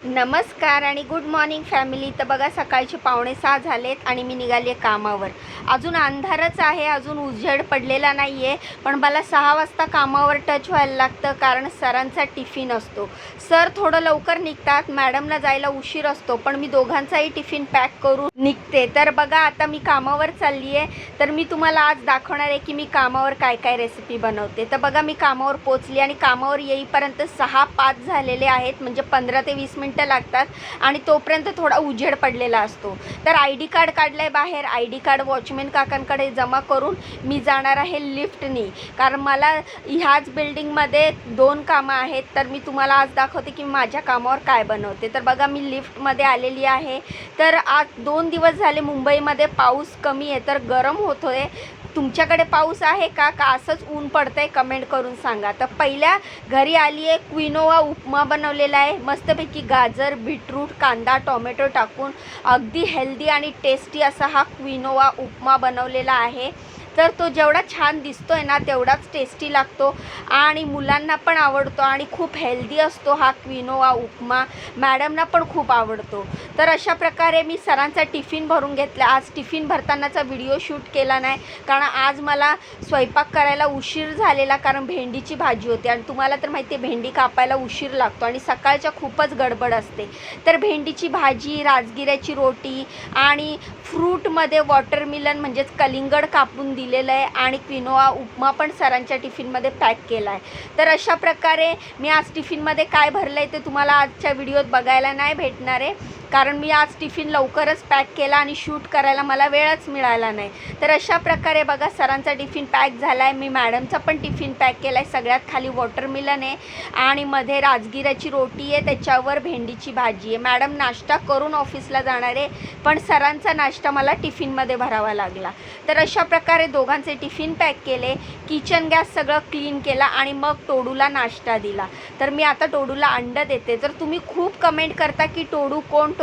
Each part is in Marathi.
नमस्कार आणि गुड मॉर्निंग फॅमिली. तर बघा सकाळचे 5:45 झालेत आणि मी निघाली आहे कामावर. अजून अंधारच आहे, अजून उजेड पडलेला नाही आहे, पण मला 6 वाजता कामावर टच व्हायला लागतं कारण सरांचा टिफिन असतो. सर थोडं लवकर निघतात, मॅडमला जायला उशीर असतो, पण मी दोघांचाही टिफिन पॅक करून निघते. तर बघा आता मी कामावर चालली आहे, तर मी तुम्हाला आज दाखवणार आहे की मी कामावर काय काय रेसिपी बनवते. तर बघा मी कामावर पोचली आणि कामावर येईपर्यंत 6:05 झालेले आहेत, म्हणजे 15 ते 20 मिनिटं लागतात आणि तोपर्यंत थोडा उजेड पडलेला असतो. तर ID कार्ड काढलं आहे बाहेर, ID कार्ड वॉचमॅन काकांकडे जमा करून मी जाणार आहे लिफ्टनी, कारण मला ह्याच बिल्डिंगमध्ये 2 कामं आहेत. तर मी तुम्हाला आज दाखवते की माझ्या कामावर काय बनवते. तर बघा मी लिफ्टमध्ये आलेली आहे. तर आज 2 दिवस झाले मुंबईमध्ये पाऊस कमी आहे, तर गरम होतोय. तुमच्याकडे पाऊस आहे का असंच ऊन पडतंय कमेंट करून सांगा. तर पहिल्या घरी आली आहे, क्विनोवा उपमा बनवलेला आहे मस्तपैकी, गाजर, बीटरूट, कांदा, टोमॅटो टाकून अगदी हेल्दी आणि टेस्टी असा हा क्विनोवा उपमा बनवलेला आहे. तर तो जेवढा छान दिसतो आहे ना तेवढाच टेस्टी लागतो आणि मुलांना पण आवडतो आणि खूप हेल्दी असतो हा क्विनोवा उपमा. मॅडमना पण खूप आवडतो. तर अशा प्रकारे मी सरांचा टिफिन भरून घेतला. आज टिफिन भरतानाचा व्हिडिओ शूट केला नाही कारण आज मला स्वयंपाक करायला उशीर झालेला, कारण भेंडीची भाजी होती आणि तुम्हाला तर माहिती आहे भेंडी कापायला उशीर लागतो आणि सकाळच्या खूपच गडबड असते. तर भेंडीची भाजी, राजगिऱ्याची रोटी आणि फ्रूटमध्ये वॉटरमिलन म्हणजेच कलिंगड कापून दिलेलं आहे आणि क्विनोआ उपमा पण सरांच्या टिफिनमध्ये पॅक केला आहे. तर अशा प्रकारे मी आज टिफिनमध्ये काय भरलं आहे ते तुम्हाला आजच्या व्हिडिओत बघायला नाही भेटणार आहे, कारण मी आज टिफिन लवकरच पॅक केला आणि शूट करायला मला वेळच मिळाला नाही. तर अशा प्रकारे बघा सरांचा टिफिन पॅक झाला आहे. मी मॅडमचा पण टिफिन पॅक केला आहे. सगळ्यात खाली वॉटरमिलन आहे आणि मध्ये राजगिऱ्याची रोटी आहे, त्याच्यावर भेंडीची भाजी आहे. मॅडम नाश्ता करून ऑफिसला जाणार आहे, पण सरांचा नाश्ता मला टिफिनमध्ये भरावा लागला. तर अशा प्रकारे दोघांचे टिफिन पॅक केले, किचन गॅस सगळं क्लीन केला आणि मग टोडूला नाश्ता दिला. तर मी आता टोडूला अंडं देते. तर तुम्ही खूप कमेंट करता की टोडू कोण,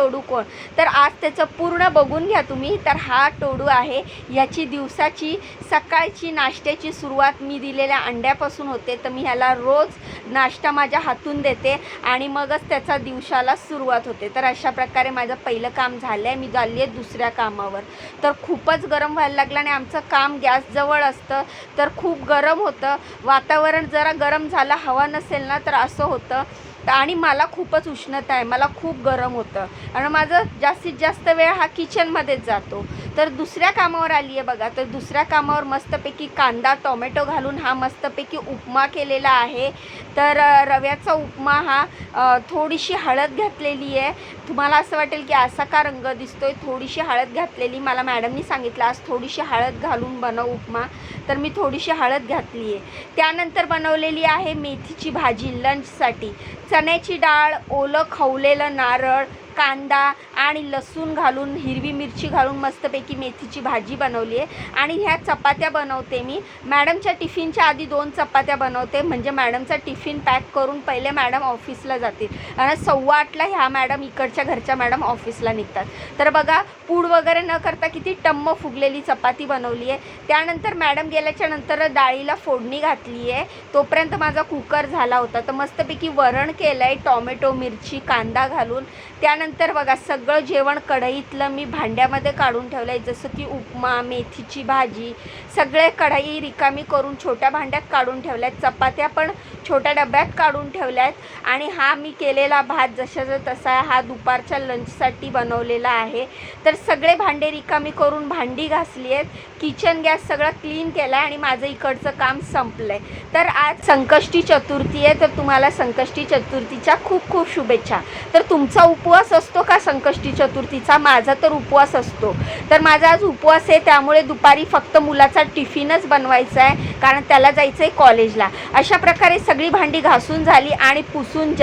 तर आज त्याचं पूर्ण बघून घ्या तुम्ही. तर हा टोडू आहे, याची दिवसाची सकाळची नाश्त्याची सुरुवात मी दिलेल्या अंड्यापासून होते. तर मी ह्याला रोज नाश्ता माझ्या हातून देते आणि मगच त्याचा दिवसाला सुरुवात होते. तर अशा प्रकारे माझं पहिलं काम झालं आहे. मी चालली आहे दुसऱ्या कामावर. तर खूपच गरम व्हायला लागलं आणि आमचं काम गॅसजवळ असतं तर खूप गरम होतं. वातावरण जरा गरम झालं, हवा नसेल ना तर असं होतं. आणि मला खूपच उष्णता आहे, मला खूप गरम होतं आणि माझं जास्तीत जास्त वेळ हा किचनमध्येच जातो. तर दुसऱ्या कामावर आली आहे बघा. तर दुसऱ्या कामावर मस्तपैकी कांदा टोमॅटो घालून हा मस्तपैकी उपमा केलेला आहे. तर रव्याचा उपमा हा थोडीशी हळद घातलेली आहे. तुम्हाला असं वाटेल की असा का रंग दिसतोय, थोडीशी हळद घातलेली. मला मॅडमनी सांगितलं आज थोडीशी हळद घालून बनव उपमा, तर मी थोडीशी हळद घातली आहे. त्यानंतर बनवलेली आहे मेथीची भाजी लंचसाठी. चण्याची डाळ, ओलं खवलेलं नारळ, कांदा आणि लसूण घालून, हिरवी मिरची घालून मस्तपैकी मेथीची भाजी बनवली आहे. आणि ह्या चपात्या बनवते मी. मॅडमच्या टिफिनच्या आधी 2 चपात्या बनवते, म्हणजे मॅडमचा टिफिन पॅक करून पहिले मॅडम ऑफिसला जातील आणि 8:15ला ह्या मॅडम इकडच्या घरच्या मॅडम ऑफिसला निघतात. तर बघा पूड वगैरे न करता किती टम्म फुगलेली चपाती बनवली आहे. त्यानंतर मॅडम गेल्याच्या नंतर डाळीला फोडणी घातली आहे. तोपर्यंत माझा कुकर झाला होता. तर मस्तपैकी वरण केलं आहे टोमॅटो मिरची कांदा घालून. त्यानंतर बघा सगळं जेवण कढईतलं मी भांड्यामध्ये काढून ठेवलं आहे, जसं की उपमा, मेथीची भाजी, सगळे कढई रिकामी करून छोट्या भांड्यात काढून ठेवल्या आहेत. चपात्या पण छोट्या डब्यात काढून ठेवल्या आहेत. आणि हा मी केलेला भात जशाचा तसा हा दुपारच्या लंचसाठी बनवलेला आहे. तर सगळे भांडे रिकामी करून भांडी घासली आहेत, किचन गॅस सगळं क्लीन केला आहे आणि माझं इकडचं काम संपलं आहे. तर आज संकष्टी चतुर्थी आहे, तर तुम्हाला संकष्टी चतुर्थीच्या खूप खूप शुभेच्छा. तर तुमचा उपवास असतो का संकष्टी चतुर्थीचा? माझा तर उपवास असतो. तर माझा आज उपवास आहे, त्यामुळे दुपारी फक्त मुलाचा टिफिनच बनवायचा आहे, कारण त्याला जायचं आहे कॉलेजला. अशा प्रकारे सगळी भांडी घासून झाली आणि पुसून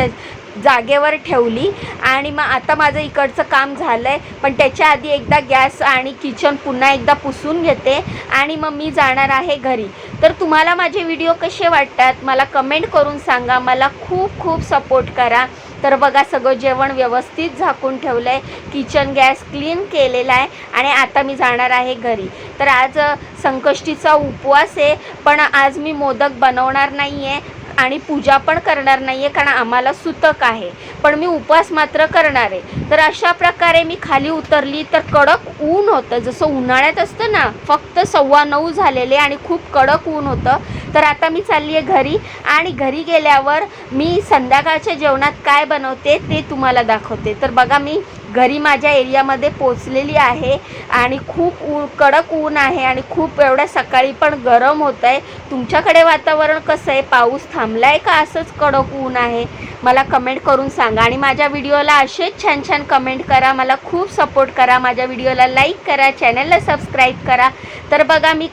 जागेवर ठेवली आणि मग आता माझं इकडचं काम झालं आहे. पण त्याच्या आधी एकदा गॅस आणि किचन पुन्हा एकदा पुसून घेते आणि मग मी जाणार आहे घरी. तर तुम्हाला माझे व्हिडिओ कसे वाटतात मला कमेंट करून सांगा. मला खूप खूप सपोर्ट करा. तर बघा सगळं जेवण व्यवस्थित झाकून ठेवलं आहे, किचन गॅस क्लीन केलेला आहे आणि आता मी जाणार आहे घरी. तर आज संकष्टीचा उपवास आहे, पण आज मी मोदक बनवणार नाही आहे. आणि पूजा पण करणार नाही आहे, कारण आम्हाला सुतक आहे. पण मी उपवास मात्र करणार आहे. तर अशा प्रकारे मी खाली उतरली तर कडक ऊन होतं, जसं उन्हाळ्यात असतं ना. फक्त 9:15 झालेले आणि खूप कडक ऊन होतं. तर आता मी चालली आहे घरी, आणि घरी गेल्यावर मी संध्याकाळच्या जेवणात काय बनवते ते तुम्हाला दाखवते. तर बघा, मी घरी माझ्या एरियामध्ये पोचलेली आहे आणि खूप कडक ऊन आहे आणि खूप एवढ्या सकाळी पण गरम होत आहे. तुमच्याकडे वातावरण कसं आहे? पाऊस थांबला आहे का असंच कडक ऊन आहे? मला कमेंट करून सांगा. आणि माझ्या व्हिडिओला असेच छान छान कमेंट करा, मला खूप सपोर्ट करा. माझ्या व्हिडिओला लाईक करा, चॅनलला सबस्क्राईब करा. तर बघा, मी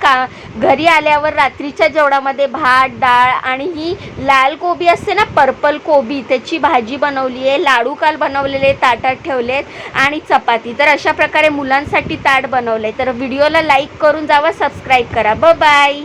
घरी आल्यावर रात्रीच्या जेवणामध्ये भात, डाळ आणि ही लाल कोबी असते ना, पर्पल कोबी, त्याची भाजी बनवली आहे. लाडू काल बनवलेले ताटात ठेवलेत आणि चपाती. तर अशा प्रकारे मुलांसाठी ताट बनवलं आहे. तर व्हिडिओला लाईक करून जावा, सबस्क्राईब करा. बाय.